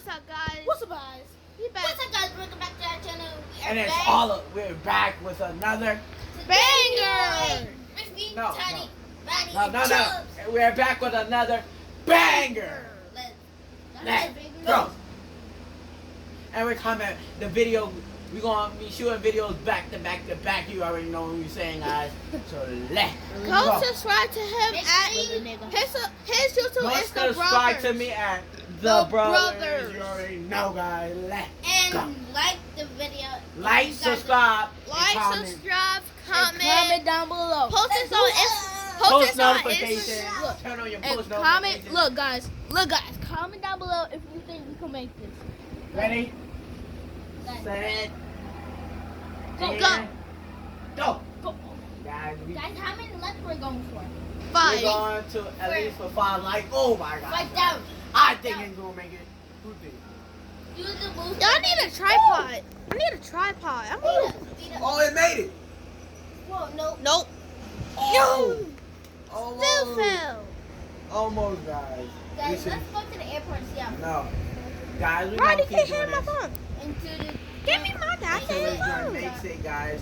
What's up, guys? What's up, guys? We back. What's up, guys? Welcome back to our channel. And it's we're back with another banger. No. Chubs. We're back with another banger. Let's go. And we're coming. The video. We're gonna be shooting videos back to back to back. You already know what we're saying, guys. So let's Go subscribe to him at his YouTube Go is the subscribe to Brothers. me at The the Brothers. Brothers. You already know, guys. Let's go. And like the video. Like, subscribe, Like, and comment. subscribe, Comment comment. down below. Post us on Post Post us on notifications. Instagram. Turn on your And post comment. notifications. Look, guys. Comment down below if you think we can make this. Ready? Guys. Set. Go, and go. Go. Guys, Guys, how many likes we're going for? we're 5. going to at least for 5 likes. Oh my god. 5,000. I think it's gonna make it. Who think? Do the move. Y'all need a tripod. I need a tripod. I need a... Oh, it made it. Whoa, no. Nope. Oh. Still Almost. fell. Almost, guys. Guys, We should- let's go to the airport and see how. No. Guys, we're Ronnie gonna can't keep hear doing my this. phone. Into the. Give me my Until goddamn this joint phone. makes it, guys.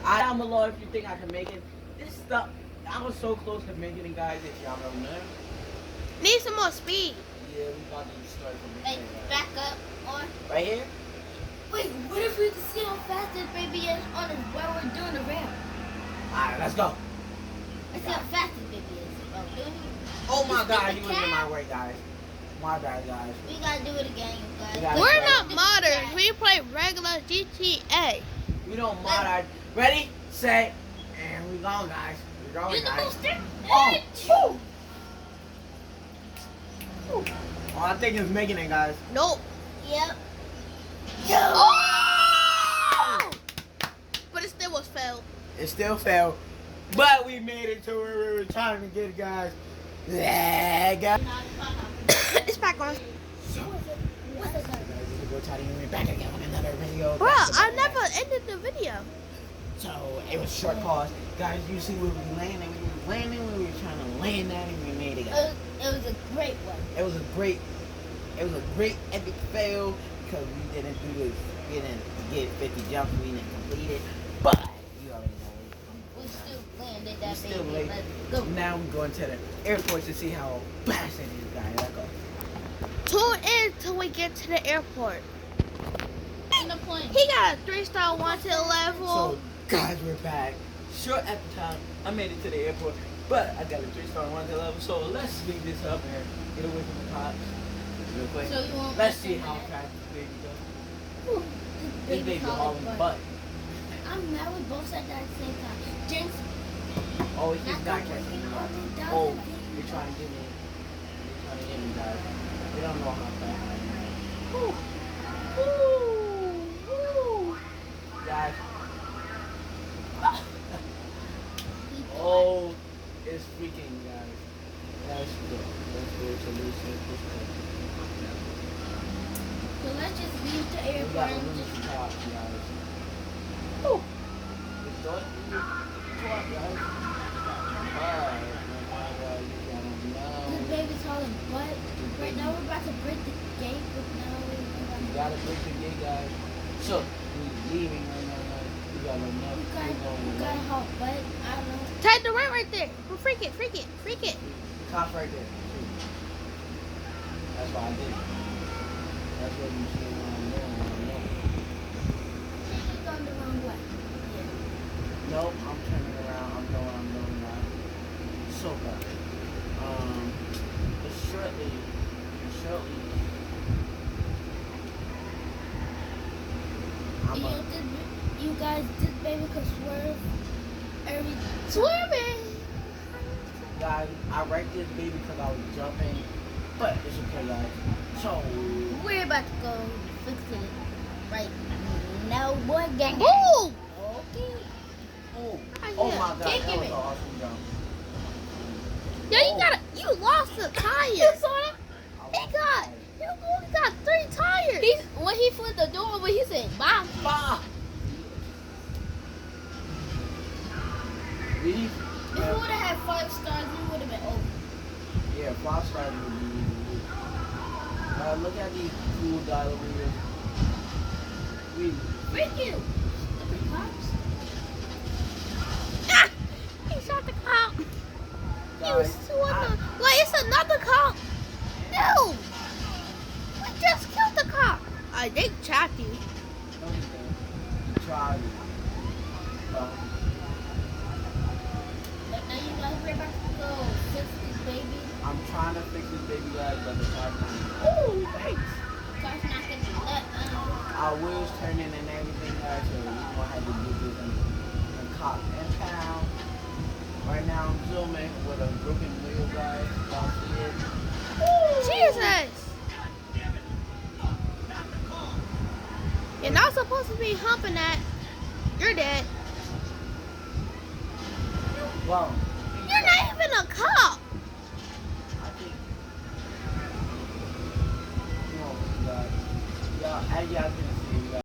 I down below if you think I can make it. This stuff, I was so close to making it, guys. If y'all don't know. Need some more speed. Yeah, we about to start from Like, this back up on. right here. Wait, what if we can see how fast this baby is on it while we're doing the ramp? Alright, let's go. Let's see how fast this baby is while we're doing it. Oh my Just god, get he the was in cab. my way, guys. My bad, guys. We gotta do it again, you We guys. gotta- We're not modders. We play regular GTA. We don't mod our. Ready, set, and we going, guys. We're going, Use the guys. booster. Oh, oh, I think it's making it, guys. Nope. Yep. Oh! But it still was failed. It still failed, but we made it to where we were trying to get, guys. Yeah, guys. It's back on. So, What's it called? we're trying to get back again with another video. Bro, I never ended the video. So it was short pause, guys. You see where we landing? We were landing. We were trying to land that, and we made it, guys. It was a great one. It was a great epic fail because we didn't do this. We didn't get 50 jumps. We didn't complete it. But you already know. We still landed We that still baby. late. Let's go. Now we're going to the airport to see how fast it is, guys. Let's go. Tune in till we get to the airport. In the plane. He got a 3-star wanted level. So, guys, we're back. Short at the time, I made it to the airport, but I got a 3-star wanted level. So let's speed this up and get away from the cops real quick. So you want Let's see how fast this baby goes. This baby hauling butt. I'm mad with both sides at the same time. Jinx. Oh, he's Not not the catching way me. all the down Oh, the you're trying to get me. You're trying to get me, guys. We don't know how fast I am. Guys. Oh, it's freaking, guys. Let's go. Let's go to Lucy. So let's just leave the We airport got a and loose just. top, guys. Oh. It's done. Top, guys. Alright. This baby's hauling butt. Right now we're about to break the gate, but now We we're gotta break the gate, guys. So, we're leaving right now, guys. We got enough. we We're going gotta enough. haul butt. I don't know. Take the right there. Freak it. Top right there. That's why I did it. That's what you see when I'm doing. He's going the wrong way. Nope, I'm turning around. I'm doing what I'm doing now. So bad. But shortly, I'm a, You guys, this baby could swerve every. Swimming. guys, I wrecked this baby because I was jumping, but it's okay, guys. So, We're about to go fix it right now, boy, gang. Ooh. Okay. oh I my hear. god, Can't that give was it. an awesome jump. Yeah, you lost the tires. saw that? You only got 3 tires. When he flipped the door over, he said, "Bye." Bah! Leave. If we would have had 5 stars, we would have been over. Yeah, 5 stars would be easy. look at these cool dollar wheels. Freak you! Stupid cops. Ah! He shot the cop. You Guys, swore. Like, it's another cop. No! We just killed the cop. They trapped you. No, he didn't. He tried it. But now you guys are about to go fix this baby. I'm trying to fix this baby, guys, but the car's not. Oh, thanks. Car's not gonna let Our wheels turning and everything, guys, so we're gonna have to do this in cop and pound. Right now, I'm zooming with a broken wheel, guys. Y'all see it? Jesus! You're not supposed to be humping that. You're dead. Well, You're not even a cop. I think, you know, guys, y'all, as y'all can